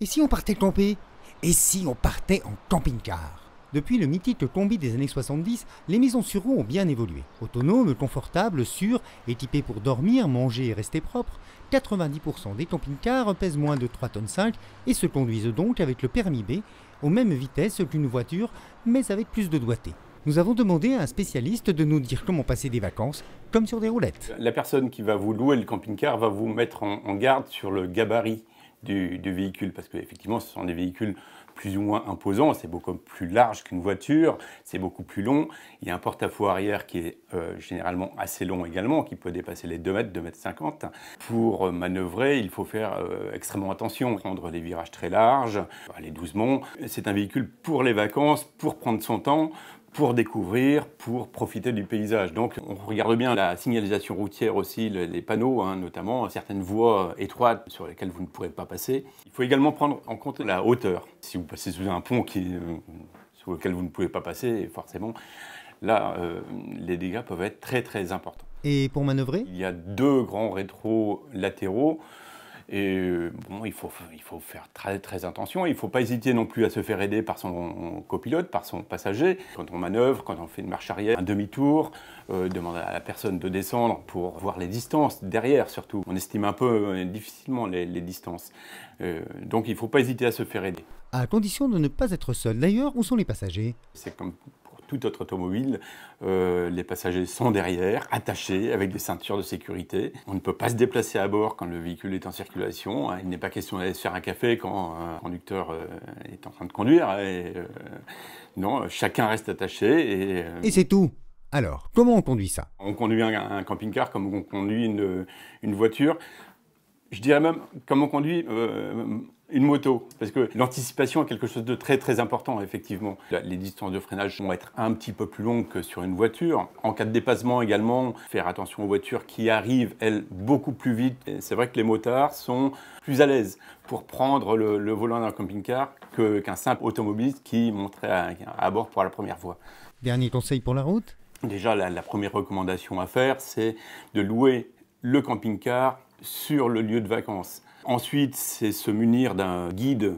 Et si on partait camper? Et si on partait en camping-car? Depuis le mythique combi des années 70, les maisons sur roues ont bien évolué. Autonomes, confortables, sûres, équipées pour dormir, manger et rester propres, 90% des camping-cars pèsent moins de 3,5 tonnes et se conduisent donc avec le permis B, aux mêmes vitesses qu'une voiture, mais avec plus de doigté. Nous avons demandé à un spécialiste de nous dire comment passer des vacances, comme sur des roulettes. La personne qui va vous louer le camping-car va vous mettre en garde sur le gabarit du véhicule, parce qu'effectivement, ce sont des véhicules plus ou moins imposants, c'est beaucoup plus large qu'une voiture, c'est beaucoup plus long. Il y a un porte-à-faux arrière qui est généralement assez long également, qui peut dépasser les 2 mètres, 2,50 m. Pour manœuvrer, il faut faire extrêmement attention, prendre des virages très larges, aller doucement. C'est un véhicule pour les vacances, pour prendre son temps, pour découvrir, pour profiter du paysage. Donc on regarde bien la signalisation routière aussi, les panneaux, notamment certaines voies étroites sur lesquelles vous ne pourrez pas passer. Il faut également prendre en compte la hauteur. Si vous passez sous un pont sur lequel vous ne pouvez pas passer, forcément, là, les dégâts peuvent être très très importants. Et pour manœuvrer? Il y a 2 grands rétros latéraux. Et bon, il faut faire très, très attention. Il ne faut pas hésiter non plus à se faire aider par son copilote, par son passager. Quand on manœuvre, quand on fait une marche arrière, un demi-tour, demander à la personne de descendre pour voir les distances, derrière surtout. On estime un peu difficilement les distances. Donc il ne faut pas hésiter à se faire aider. À condition de ne pas être seul. D'ailleurs, où sont les passagers? C'est comme toute autre automobile, les passagers sont derrière, attachés avec des ceintures de sécurité. On ne peut pas se déplacer à bord quand le véhicule est en circulation. Il n'est pas question d'aller se faire un café quand un conducteur est en train de conduire. Non, chacun reste attaché. Et c'est tout. Alors, comment on conduit ça? On conduit un camping-car comme on conduit une voiture. Je dirais même comme on conduit une moto, parce que l'anticipation est quelque chose de très très important, effectivement. Les distances de freinage vont être un petit peu plus longues que sur une voiture. En cas de dépassement également, faire attention aux voitures qui arrivent, elles, beaucoup plus vite. C'est vrai que les motards sont plus à l'aise pour prendre le volant d'un camping-car qu'un simple automobiliste qui monterait à bord pour la première fois. Dernier conseil pour la route? Déjà, la première recommandation à faire, c'est de louer le camping-car sur le lieu de vacances. Ensuite, c'est se munir d'un guide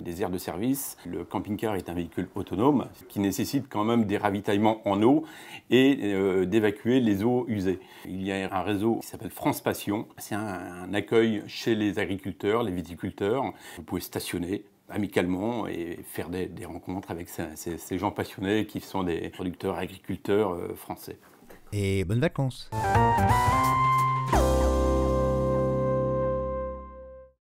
des aires de service. Le camping-car est un véhicule autonome qui nécessite quand même des ravitaillements en eau et d'évacuer les eaux usées. Il y a un réseau qui s'appelle France Passion. C'est un accueil chez les agriculteurs, les viticulteurs. Vous pouvez stationner amicalement et faire des rencontres avec ces gens passionnés qui sont des producteurs, agriculteurs français. Et bonnes vacances!